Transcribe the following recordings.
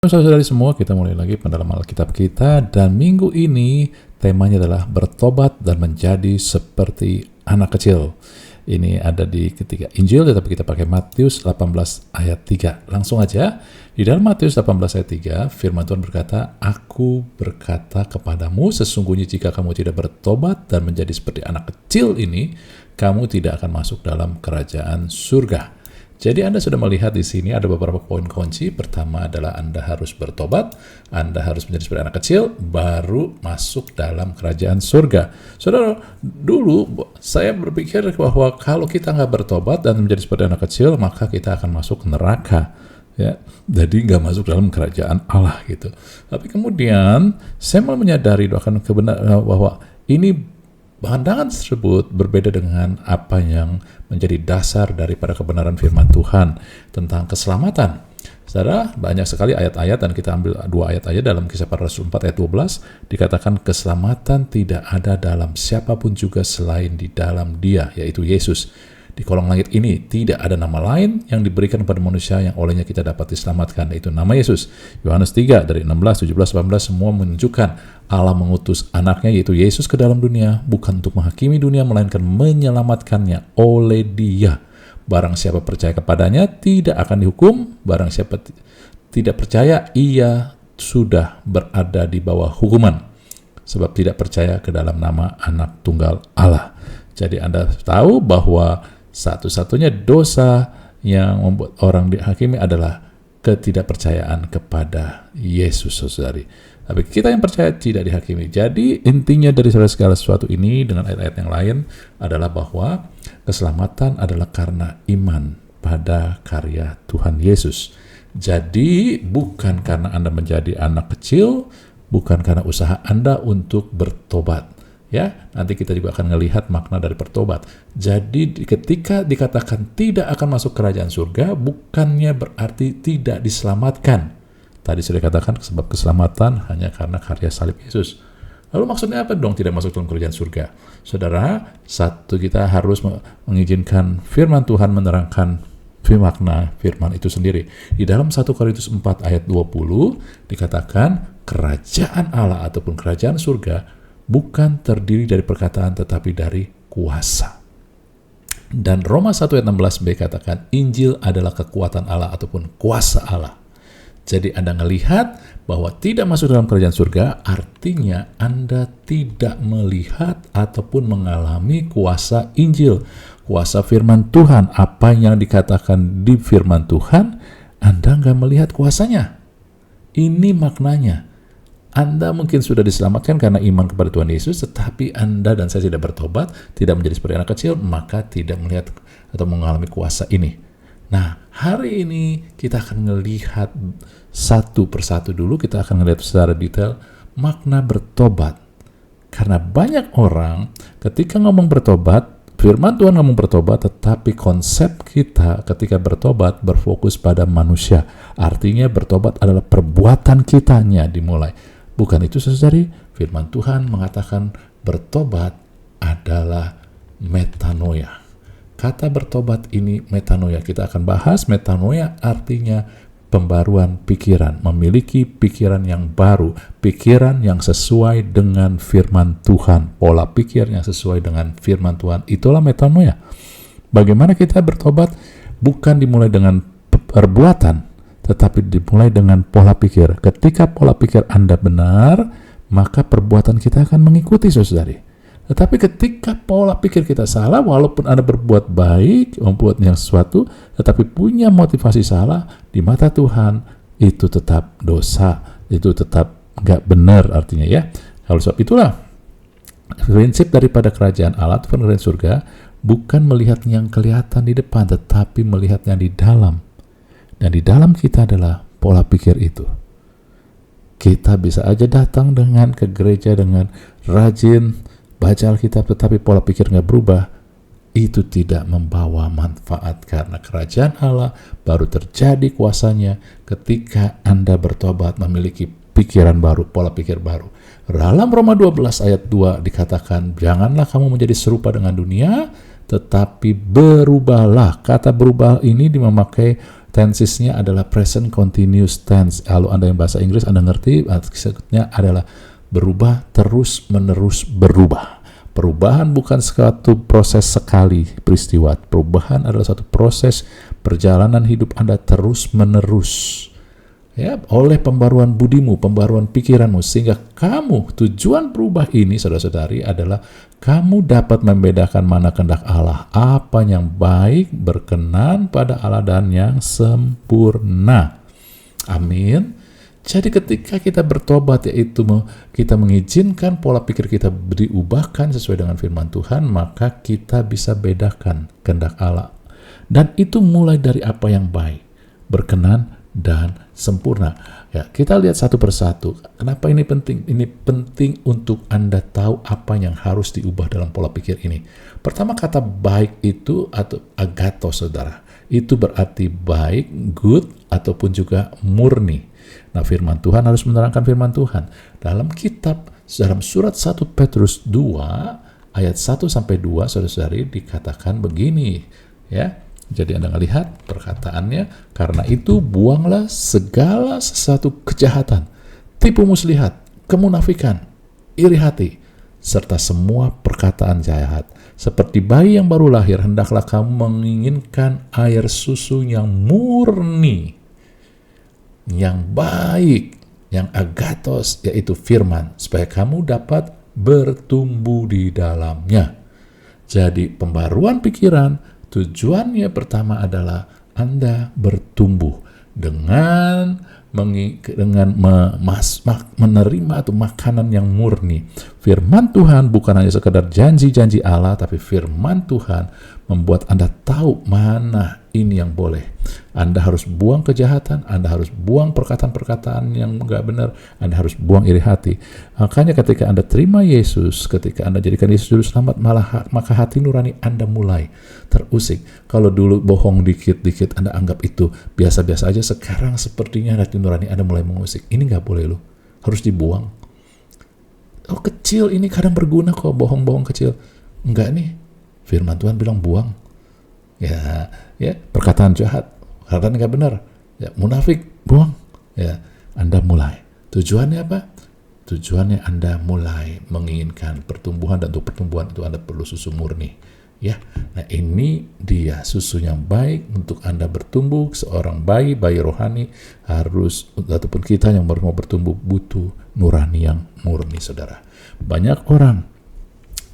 Saudara-saudari semua, kita mulai lagi pendalaman Alkitab kita, dan minggu ini temanya adalah bertobat dan menjadi seperti anak kecil. Ini ada di ketiga Injil, tetapi kita pakai Matius 18 ayat 3. Langsung aja, di dalam Matius 18 ayat 3, firman Tuhan berkata, "Aku berkata kepadamu, sesungguhnya jika kamu tidak bertobat dan menjadi seperti anak kecil ini, kamu tidak akan masuk dalam kerajaan surga." Jadi Anda sudah melihat di sini ada beberapa poin kunci. Pertama adalah Anda harus bertobat, Anda harus menjadi seperti anak kecil, baru masuk dalam kerajaan surga. Saudara, dulu saya berpikir bahwa kalau kita nggak bertobat dan menjadi seperti anak kecil, maka kita akan masuk neraka. Ya, jadi nggak masuk dalam kerajaan Allah gitu. Tapi kemudian saya malah menyadari bahwa ini pandangan tersebut berbeda dengan apa yang menjadi dasar daripada kebenaran firman Tuhan tentang keselamatan. Saudara, banyak sekali ayat-ayat, dan kita ambil dua ayat aja. Dalam Kisah Para Rasul 4 ayat 12 dikatakan keselamatan tidak ada dalam siapapun juga selain di dalam Dia, yaitu Yesus. Di kolong langit ini tidak ada nama lain yang diberikan kepada manusia yang olehnya kita dapat diselamatkan, yaitu nama Yesus. Yohanes 3 dari 16, 17, 18 semua menunjukkan Allah mengutus anaknya yaitu Yesus ke dalam dunia bukan untuk menghakimi dunia, melainkan menyelamatkannya oleh Dia. Barang siapa percaya kepadanya tidak akan dihukum, barang siapa tidak percaya ia sudah berada di bawah hukuman, sebab tidak percaya ke dalam nama Anak Tunggal Allah. Jadi Anda tahu bahwa satu-satunya dosa yang membuat orang dihakimi adalah ketidakpercayaan kepada Yesus, saudari. Tapi kita yang percaya tidak dihakimi. Jadi intinya dari segala sesuatu ini dengan ayat-ayat yang lain adalah bahwa keselamatan adalah karena iman pada karya Tuhan Yesus. Jadi bukan karena Anda menjadi anak kecil, bukan karena usaha Anda untuk bertobat. Ya, nanti kita juga akan melihat makna dari bertobat. Jadi ketika dikatakan tidak akan masuk kerajaan surga, bukannya berarti tidak diselamatkan. Tadi sudah dikatakan sebab keselamatan hanya karena karya salib Yesus. Lalu maksudnya apa dong tidak masuk dalam kerajaan surga? Saudara, satu, kita harus mengizinkan firman Tuhan menerangkan makna firman itu sendiri. Di dalam 1 Korintus 4 ayat 20 dikatakan kerajaan Allah ataupun kerajaan surga bukan terdiri dari perkataan tetapi dari kuasa. Dan Roma 1 ayat 16b katakan Injil adalah kekuatan Allah ataupun kuasa Allah. Jadi Anda melihat bahwa tidak masuk dalam kerajaan surga artinya Anda tidak melihat ataupun mengalami kuasa Injil, kuasa firman Tuhan. Apa yang dikatakan di firman Tuhan, Anda nggak melihat kuasanya. Ini maknanya. Anda mungkin sudah diselamatkan karena iman kepada Tuhan Yesus, tetapi Anda dan saya tidak bertobat, tidak menjadi seperti anak kecil, maka tidak melihat atau mengalami kuasa ini. Nah, hari ini kita akan melihat satu persatu dulu, kita akan melihat secara detail makna bertobat. Karena banyak orang ketika ngomong bertobat, firman Tuhan ngomong bertobat, tetapi konsep kita ketika bertobat berfokus pada manusia. Artinya bertobat adalah perbuatan kitanya dimulai. Bukan itu, saudari. Firman Tuhan mengatakan bertobat adalah metanoia. Kata bertobat ini metanoia. Kita akan bahas metanoia artinya pembaruan pikiran, memiliki pikiran yang baru, pikiran yang sesuai dengan firman Tuhan, pola pikir yang sesuai dengan firman Tuhan. Itulah metanoia. Bagaimana kita bertobat? Bukan dimulai dengan perbuatan, tetapi dimulai dengan pola pikir. Ketika pola pikir Anda benar, maka perbuatan kita akan mengikuti, saudari. Tetapi ketika pola pikir kita salah, walaupun Anda berbuat baik, membuat yang sesuatu, tetapi punya motivasi salah, di mata Tuhan, itu tetap dosa, itu tetap nggak benar artinya ya. Kalau sebab itulah, prinsip daripada kerajaan Allah, kerajaan surga, bukan melihat yang kelihatan di depan, tetapi melihat yang di dalam. Dan di dalam kita adalah pola pikir itu. Kita bisa aja datang ke gereja dengan rajin baca Alkitab, tetapi pola pikir nggak berubah. Itu tidak membawa manfaat, karena kerajaan Allah baru terjadi kuasanya ketika Anda bertobat, memiliki pikiran baru, pola pikir baru. Dalam Roma 12 ayat 2 dikatakan, janganlah kamu menjadi serupa dengan dunia, tetapi berubahlah. Kata berubah ini memakai tensesnya adalah present continuous tense. Kalau Anda yang bahasa Inggris, Anda ngerti, maksudnya adalah berubah terus menerus berubah. Perubahan bukan suatu proses sekali peristiwa. Perubahan adalah suatu proses perjalanan hidup Anda terus menerus. Ya, oleh pembaruan budimu, pembaruan pikiranmu, sehingga kamu, tujuan berubah ini, saudara-saudari, adalah kamu dapat membedakan mana kehendak Allah, apa yang baik, berkenan pada Allah, dan yang sempurna. Amin. Jadi ketika kita bertobat, yaitu kita mengizinkan pola pikir kita diubahkan sesuai dengan firman Tuhan, maka kita bisa bedakan kehendak Allah. Dan itu mulai dari apa yang baik, berkenan, dan sempurna. Ya, kita lihat satu persatu. Kenapa ini penting? Ini penting untuk Anda tahu apa yang harus diubah dalam pola pikir ini. Pertama, kata baik itu atau agathos, saudara. Itu berarti baik, good, ataupun juga murni. Nah, firman Tuhan harus menerangkan firman Tuhan. Dalam surat 1 Petrus 2 ayat 1 sampai 2, saudara-saudari, dikatakan begini, ya. Jadi Anda lihat perkataannya, karena itu buanglah segala sesuatu kejahatan, tipu muslihat, kemunafikan, iri hati, serta semua perkataan jahat. Seperti bayi yang baru lahir, hendaklah kamu menginginkan air susu yang murni, yang baik, yang agathos, yaitu firman, supaya kamu dapat bertumbuh di dalamnya. Jadi pembaruan pikiran, tujuannya pertama adalah Anda bertumbuh dengan menerima atau makanan yang murni. Firman Tuhan bukan hanya sekedar janji-janji Allah, tapi firman Tuhan membuat Anda tahu mana ini yang boleh. Anda harus buang kejahatan, Anda harus buang perkataan-perkataan yang enggak benar, Anda harus buang iri hati. Makanya ketika Anda terima Yesus, ketika Anda jadikan Yesus juru selamat, maka hati nurani Anda mulai terusik. Kalau dulu bohong dikit-dikit Anda anggap itu biasa-biasa aja, sekarang sepertinya hati nurani Anda mulai mengusik. Ini nggak boleh loh, harus dibuang. Oh, kecil ini kadang berguna kok, bohong-bohong kecil. Enggak nih, firman Tuhan bilang buang. Ya, perkataan jahat, perkataan nggak benar, ya, munafik, buang. Ya, Anda mulai. Tujuannya apa? Tujuannya Anda mulai menginginkan pertumbuhan, dan untuk pertumbuhan itu Anda perlu susu murni. Ya, nah ini dia susu yang baik untuk Anda bertumbuh. Seorang bayi rohani harus, ataupun kita yang mau bertumbuh, butuh nurani yang murni, saudara. Banyak orang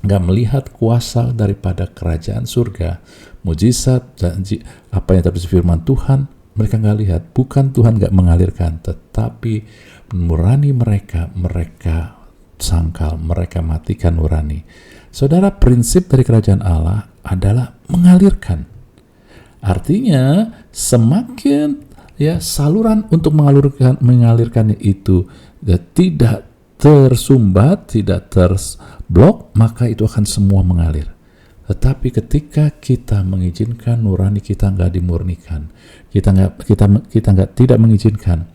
nggak melihat kuasa daripada kerajaan surga, mujizat, janji, apa yang terjadi firman Tuhan, mereka nggak lihat. Bukan Tuhan nggak mengalirkan, tetapi nurani mereka sangkal, mereka matikan nurani. Saudara, prinsip dari kerajaan Allah adalah mengalirkan. Artinya semakin saluran untuk mengalirkannya itu tidak tersumbat, tidak terblok, maka itu akan semua mengalir. Tetapi ketika kita mengizinkan nurani kita nggak dimurnikan, kita tidak mengizinkan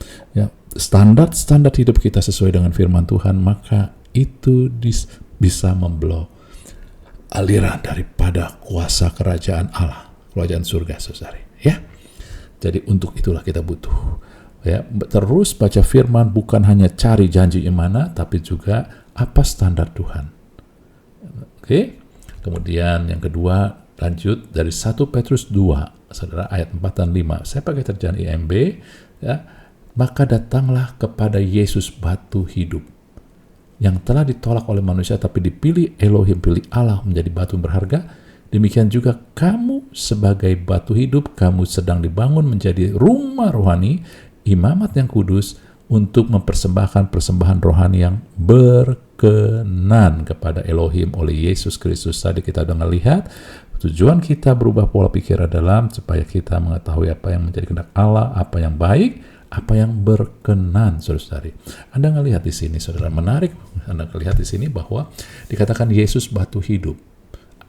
standar hidup kita sesuai dengan firman Tuhan, maka itu bisa memblok aliran daripada kuasa kerajaan Allah, kerajaan surga, saudari. Ya, jadi untuk itulah kita butuh terus baca firman, bukan hanya cari janji yang mana, tapi juga apa standar Tuhan. Oke. Kemudian yang kedua, lanjut dari 1 Petrus 2, saudara, ayat 4 dan 5. Saya pakai terjemahan IMB, ya. Maka datanglah kepada Yesus batu hidup, yang telah ditolak oleh manusia, tapi dipilih Elohim, pilih Allah menjadi batu berharga. Demikian juga kamu sebagai batu hidup, kamu sedang dibangun menjadi rumah rohani, imamat yang kudus, untuk mempersembahkan persembahan rohani yang berkenan kepada Elohim oleh Yesus Kristus. Tadi kita sudah melihat tujuan kita berubah pola pikir adalah supaya kita mengetahui apa yang menjadi kehendak Allah, apa yang baik, apa yang berkenan, saudara-saudari. Anda ngelihat di sini, saudara, menarik. Anda melihat di sini bahwa dikatakan Yesus batu hidup.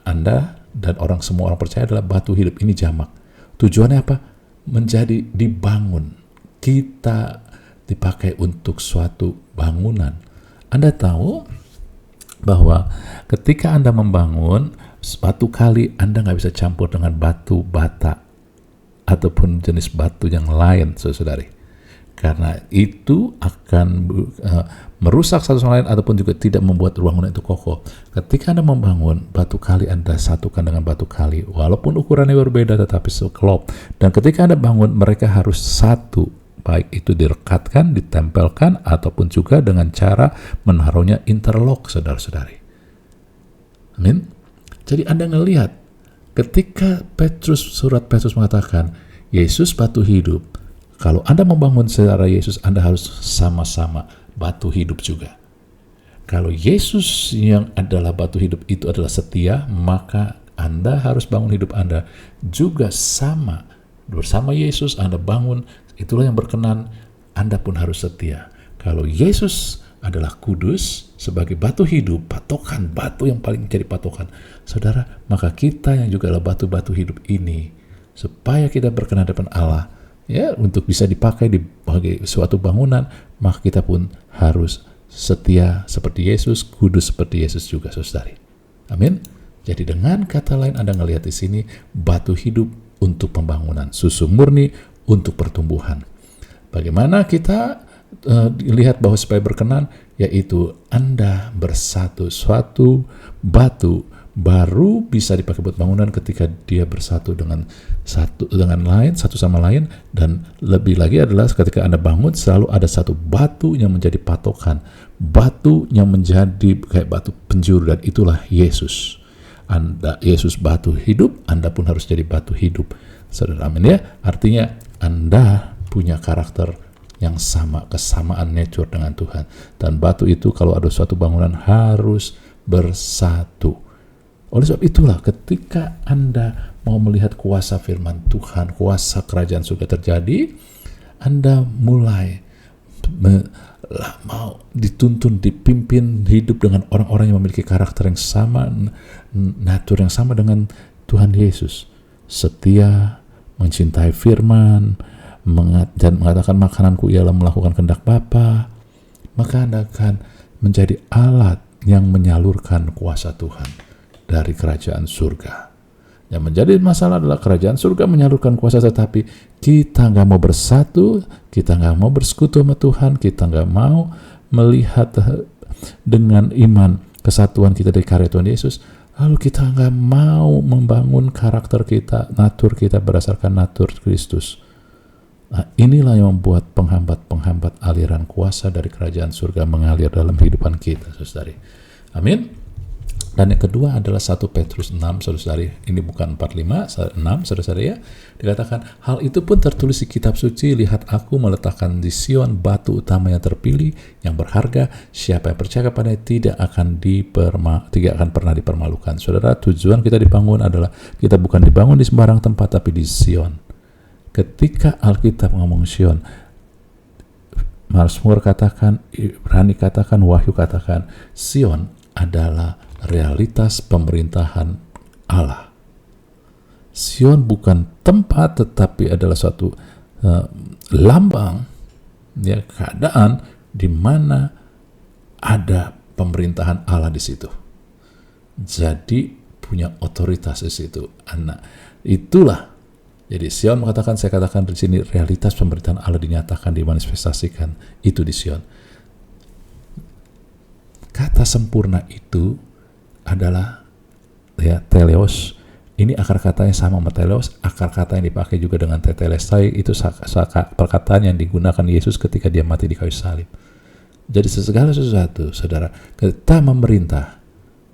Anda dan semua orang percaya adalah batu hidup. Ini jamak. Tujuannya apa? Menjadi dibangun. Kita dipakai untuk suatu bangunan. Anda tahu bahwa ketika Anda membangun, Batu kali Anda nggak bisa campur dengan batu bata ataupun jenis batu yang lain, saudari. Karena itu akan merusak satu sama lain ataupun juga tidak membuat bangunan itu kokoh. Ketika Anda membangun, batu kali Anda satukan dengan batu kali, walaupun ukurannya berbeda tetapi sekelop. Dan ketika Anda bangun, mereka harus satu, baik itu direkatkan, ditempelkan, ataupun juga dengan cara menaruhnya interlock, saudara-saudari. Amin. Jadi Anda ngelihat, ketika surat Petrus mengatakan, Yesus batu hidup, kalau Anda membangun secara Yesus, Anda harus sama-sama batu hidup juga. Kalau Yesus yang adalah batu hidup itu adalah setia, maka Anda harus bangun hidup Anda juga sama. Bersama Yesus Anda bangun, itulah yang berkenan, Anda pun harus setia. Kalau Yesus adalah kudus sebagai batu hidup, patokan, batu yang paling menjadi patokan, saudara, maka kita yang juga adalah batu-batu hidup ini, supaya kita berkenan depan Allah, ya, untuk bisa dipakai sebagai suatu bangunan, maka kita pun harus setia seperti Yesus, kudus seperti Yesus juga, saudari. Amin. Jadi dengan kata lain Anda ngelihat di sini batu hidup untuk pembangunan, susu murni untuk pertumbuhan. Bagaimana kita lihat bahwa supaya berkenan, yaitu Anda bersatu, suatu batu baru bisa dipakai buat bangunan ketika dia bersatu dengan lain, satu sama lain. Dan lebih lagi adalah ketika Anda bangun, selalu ada satu batu yang menjadi patokan, batu yang menjadi kayak batu penjuru, dan itulah Yesus. Yesus batu hidup, Anda pun harus jadi batu hidup, saudara. Amin ya. Artinya Anda punya karakter yang sama, kesamaan nature dengan Tuhan. Dan batu itu kalau ada suatu bangunan harus bersatu. Oleh sebab itulah ketika Anda mau melihat kuasa firman Tuhan, kuasa kerajaan surga terjadi, Anda mulai mau dituntun, dipimpin hidup dengan orang-orang yang memiliki karakter yang sama, natur yang sama dengan Tuhan Yesus. Setia, mencintai firman, dan mengatakan makananku ialah melakukan kehendak Bapa, maka Anda akan menjadi alat yang menyalurkan kuasa Tuhan dari kerajaan surga. Yang menjadi masalah adalah kerajaan surga menyalurkan kuasa, tetapi kita nggak mau bersatu, kita nggak mau bersekutu sama Tuhan, kita nggak mau melihat dengan iman kesatuan kita dari karya Tuhan Yesus, lalu kita nggak mau membangun karakter kita, natur kita berdasarkan natur Kristus. Nah, inilah yang membuat penghambat aliran kuasa dari kerajaan surga mengalir dalam kehidupan kita, saudari. Amin. Dan yang kedua adalah 1 Petrus 6, saudari. Ini bukan 45, 6, saudari ya. Dikatakan, hal itu pun tertulis di kitab suci, lihat aku meletakkan di Sion batu utama yang terpilih, yang berharga, siapa yang percaya kepadanya tidak akan pernah dipermalukan. Saudara, tujuan kita dibangun adalah kita bukan dibangun di sembarang tempat, tapi di Sion. Ketika Alkitab ngomong Sion, Mazmur katakan, Ibrani katakan, Wahyu katakan, Sion adalah realitas pemerintahan Allah. Sion bukan tempat, tetapi adalah suatu lambang, ya, keadaan di mana ada pemerintahan Allah di situ. Jadi punya otoritas di situ. Itulah. Jadi Sion mengatakan, saya katakan di sini realitas pemerintahan Allah dinyatakan, dimanifestasikan itu di Sion. Kata sempurna itu adalah, ya, teleos. Ini akar katanya sama sama teleos. Akar kata yang dipakai juga dengan tetelestai, itu perkataan yang digunakan Yesus ketika dia mati di kayu salib. Jadi segala sesuatu, saudara, kita memerintah,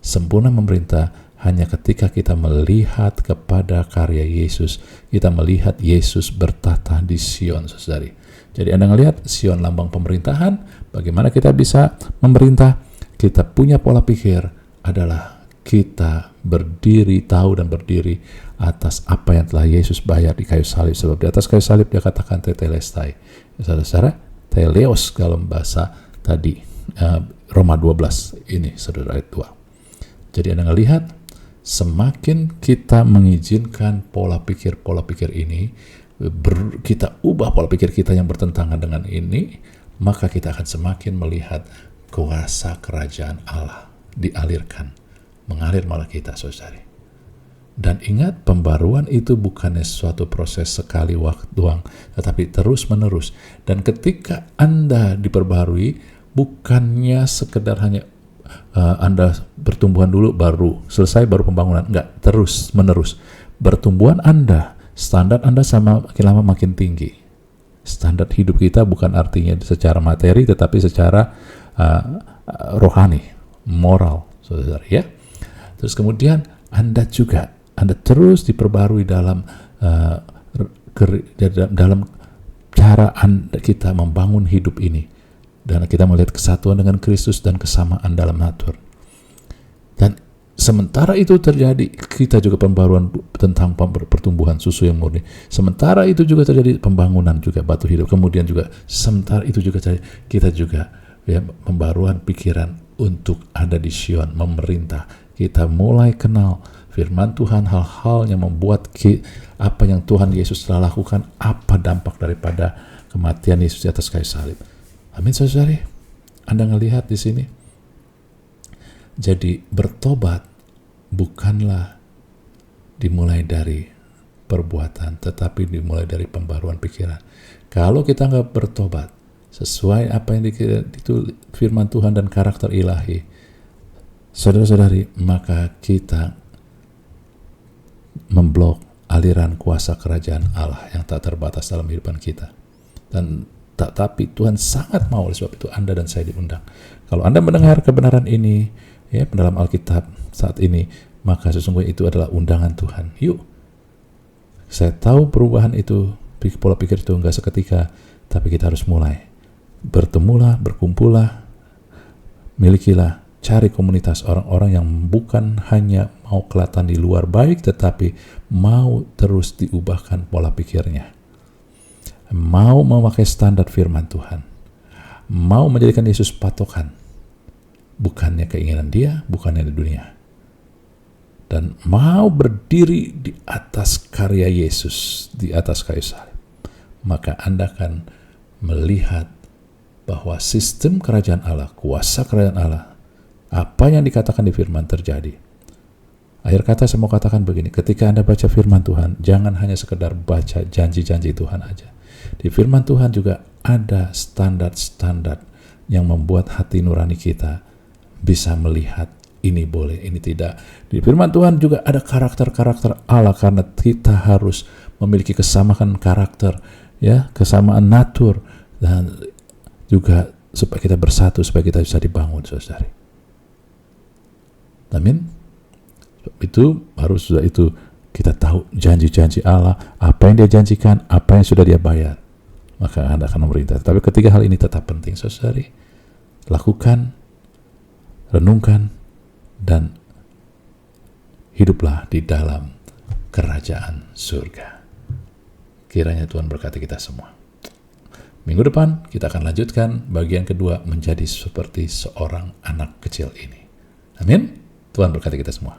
sempurna memerintah hanya ketika kita melihat kepada karya Yesus, kita melihat Yesus bertata di Sion, saudari. Jadi Anda melihat Sion lambang pemerintahan. Bagaimana kita bisa memerintah? Kita punya pola pikir adalah kita tahu dan berdiri atas apa yang telah Yesus bayar di kayu salib. Sebab di atas kayu salib dia katakan tetelestai. Saudara, teleos dalam bahasa tadi Roma 12 ini, saudara, ayat 2. Jadi Anda melihat, semakin kita mengizinkan pola pikir ini, kita ubah pola pikir kita yang bertentangan dengan ini, maka kita akan semakin melihat kuasa kerajaan Allah dialirkan, mengalir malah kita, saudari. Dan ingat, pembaruan itu bukannya suatu proses sekali waktu doang, tetapi terus-menerus. Dan ketika Anda diperbarui, bukannya sekedar hanya Anda bertumbuhan dulu baru selesai baru pembangunan. Enggak, terus-menerus. Pertumbuhan Anda, standar Anda sama makin lama makin tinggi. Standar hidup kita bukan artinya secara materi, tetapi secara rohani, moral, saudara ya. Terus kemudian Anda terus diperbarui dalam cara kita membangun hidup ini, dan kita melihat kesatuan dengan Kristus dan kesamaan dalam natur. Dan sementara itu terjadi, kita juga pembaruan tentang pertumbuhan susu yang murni. Sementara itu juga terjadi pembangunan juga batu hidup. Kemudian juga sementara itu juga kita juga pembaruan pikiran untuk ada di Sion, memerintah. Kita mulai kenal firman Tuhan, hal-hal yang membuat apa yang Tuhan Yesus telah lakukan, apa dampak daripada kematian Yesus di atas kayu salib. Amin, saudari. Anda ngelihat di sini. Jadi bertobat bukanlah dimulai dari perbuatan, tetapi dimulai dari pembaruan pikiran. Kalau kita nggak bertobat sesuai apa yang itu firman Tuhan dan karakter ilahi, saudara-saudari, maka kita memblok aliran kuasa kerajaan Allah yang tak terbatas dalam kehidupan kita. Dan tapi Tuhan sangat mau, oleh sebab itu Anda dan saya diundang. Kalau Anda mendengar kebenaran ini ya dalam Alkitab saat ini, maka sesungguhnya itu adalah undangan Tuhan. Yuk, saya tahu perubahan itu, pola pikir itu enggak seketika, tapi kita harus mulai. Bertemulah, berkumpullah, milikilah, cari komunitas orang-orang yang bukan hanya mau kelihatan di luar baik, tetapi mau terus diubahkan pola pikirnya. Mau memakai standar firman Tuhan. Mau menjadikan Yesus patokan. Bukannya keinginan dia, bukannya di dunia. Dan mau berdiri di atas karya Yesus, di atas kayu salib. Maka Anda akan melihat bahwa sistem kerajaan Allah, kuasa kerajaan Allah, apa yang dikatakan di firman terjadi. Akhir kata saya mau katakan begini, ketika Anda baca firman Tuhan, jangan hanya sekedar baca janji-janji Tuhan aja. Di firman Tuhan juga ada standar-standar yang membuat hati nurani kita bisa melihat ini boleh, ini tidak. Di firman Tuhan juga ada karakter-karakter Allah, karena kita harus memiliki kesamaan karakter, ya, kesamaan natur, dan juga supaya kita bersatu, supaya kita bisa dibangun, saudari. Amin. Itu harus sudah itu kita tahu janji-janji Allah, apa yang dia janjikan, apa yang sudah dia bayar, maka Anda akan memerintah. Tapi ketiga hal ini tetap penting, saudari. Lakukan, renungkan, dan hiduplah di dalam kerajaan surga. Kiranya Tuhan berkati kita semua. Minggu depan kita akan lanjutkan bagian kedua, menjadi seperti seorang anak kecil ini. Amin. Tuhan berkati kita semua.